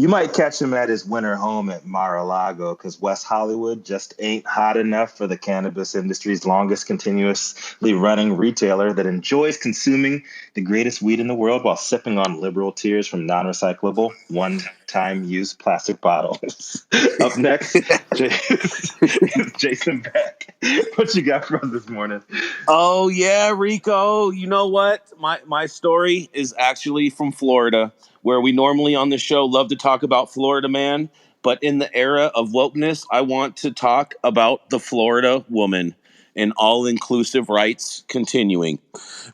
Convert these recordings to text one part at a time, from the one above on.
You might catch him at his winter home at Mar-a-Lago because West Hollywood just ain't hot enough for the cannabis industry's longest continuously running retailer that enjoys consuming the greatest weed in the world while sipping on liberal tears from non-recyclable, one-time use plastic bottles. Up next, Jason Beck. What you got for us this morning? Oh yeah, Rico. You know what? My story is actually from Florida, where we normally on the show love to talk about Florida man, but in the era of wokeness, I want to talk about the Florida woman and all-inclusive rights continuing.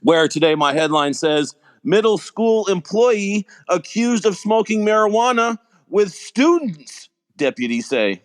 Where today my headline says middle school employee accused of smoking marijuana with students, deputies say.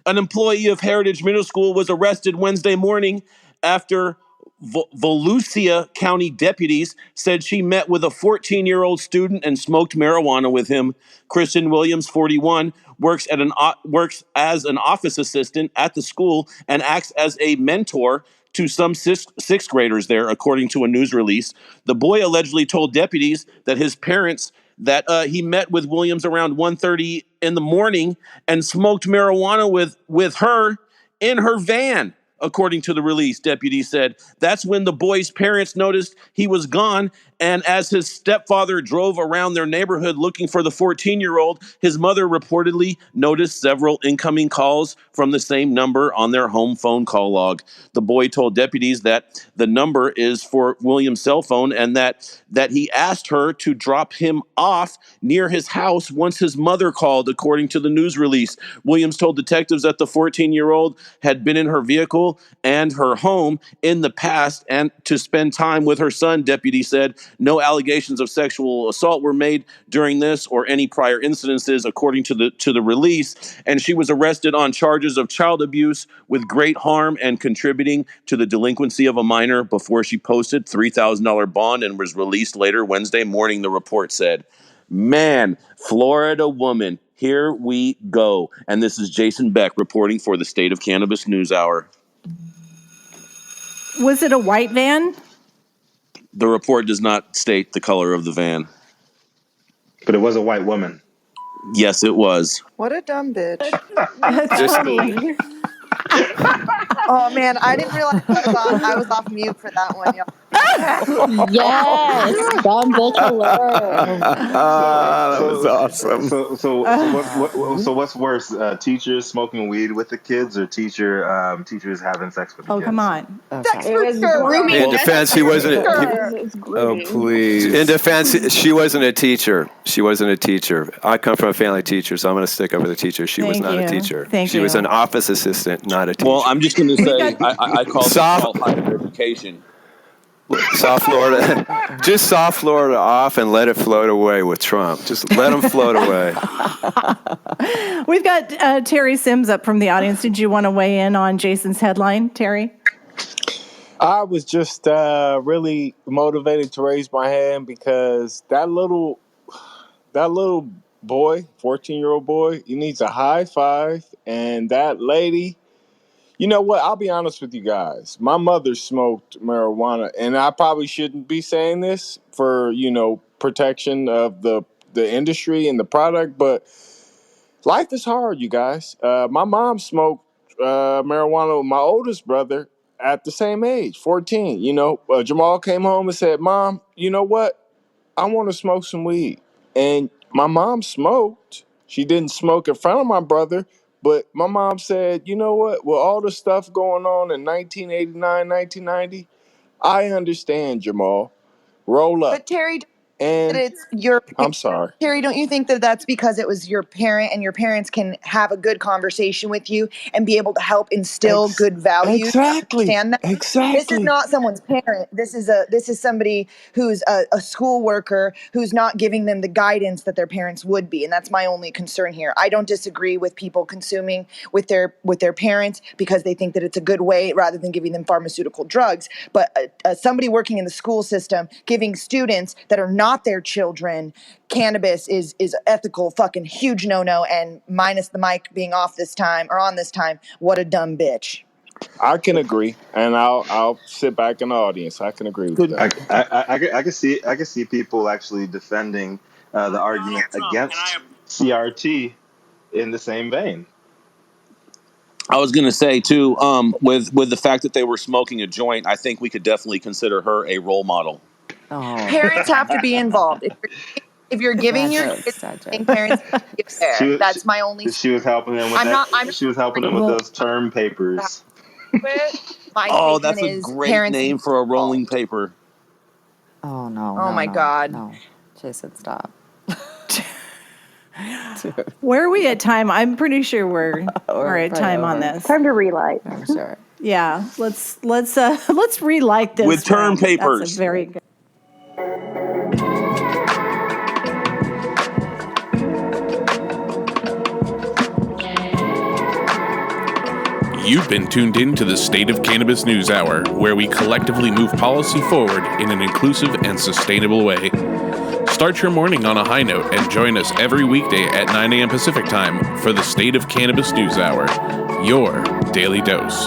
An employee of Heritage Middle School was arrested Wednesday morning after Volusia County deputies said she met with a 14-year-old student and smoked marijuana with him. Kristen Williams, 41, works as an office assistant at the school and acts as a mentor to some sixth graders there, according to a news release. The boy allegedly told deputies that his parents that he met with Williams around 1:30 in the morning and smoked marijuana with her in her van. According to the release, deputies said that's when the boy's parents noticed he was gone. And as his stepfather drove around their neighborhood looking for the 14-year-old, his mother reportedly noticed several incoming calls from the same number on their home phone call log. The boy told deputies that the number is for William's cell phone and that he asked her to drop him off near his house once his mother called, according to the news release. Williams told detectives that the 14-year-old had been in her vehicle and her home in the past and to spend time with her son, deputy said. No allegations of sexual assault were made during this or any prior incidences, according to the release. And she was arrested on charges of child abuse with great harm and contributing to the delinquency of a minor before she posted $3,000 bond and was released later Wednesday morning, the report said. Man, Florida woman, here we go. And this is Jason Beck reporting for the State of Cannabis News Hour. Was it a white van? The report does not state the color of the van. But it was a white woman. Yes, it was. What a dumb bitch. That's funny. Oh man, I didn't realize I was off mute for that one, y'all. Yes, dumb bitch alert. That was awesome. So what's worse, teachers smoking weed with the kids or teachers having sex with the kids? Oh, come on. Sex It for was sure. grooming. In defense, he wasn't. It's Oh, grooming. please. In defense, she wasn't a teacher. She wasn't a teacher. I come from a family of teachers, so I'm going to stick up with a teacher. She was Thank not a you. teacher. Thank She was you. an office assistant, not a teacher. Well, I'm just going to say I call this Soft- all higher education. Soft Florida. Just soft Florida off and let it float away with Trump. Just let him float away. We've got Terry Sims up from the audience. Did you want to weigh in on Jason's headline, Terry? I was just really motivated to raise my hand because that little boy, 14-year-old boy, he needs a high five. And that lady, you know what? I'll be honest with you guys. My mother smoked marijuana, and I probably shouldn't be saying this for, protection of the industry and the product, but life is hard, you guys. My mom smoked marijuana with my oldest brother at the same age, 14. Jamal came home and said, "Mom, you know what? I want to smoke some weed." And my mom smoked. She didn't smoke in front of my brother, but my mom said, "You know what? With all the stuff going on in 1989, 1990, I understand, Jamal. Roll up." But Terry, And it's your I'm sorry. Terry, don't you think that that's because it was your parent and your parents can have a good conversation with you and be able to help instill good values? Exactly. Understand that? Exactly. This is not someone's parent. This is somebody who's a school worker who's not giving them the guidance that their parents would be, and that's my only concern here. I don't disagree with people consuming with their parents because they think that it's a good way rather than giving them pharmaceutical drugs. But somebody working in the school system giving students that are not their children cannabis is ethical fucking huge no-no, and minus the mic being off this time or on this time, what a dumb bitch. I can agree, and I'll sit back in the audience. I can agree with that. I can see people actually defending the argument against. CRT in the same vein. I was going to say too, with the fact that they were smoking a joint, I think we could definitely consider her a role model. Oh, Parents have to be involved. If you're giving your kids something, parents have to give there. That's my only. She was helping him with she was helping him with those term papers. My Oh, statement that's a is great parents name for a rolling paper. oh no. Oh no, my no, God. No. Jason, stop. Where are we at time? I'm pretty sure we're at time on this. Time to relight. I'm sure. Yeah, let's relight this With term room. papers. That's a very good. You've been tuned in to the State of Cannabis News Hour, where we collectively move policy forward in an inclusive and sustainable way. Start your morning on a high note and join us every weekday at 9 a.m. Pacific Time for the State of Cannabis News Hour, your daily dose.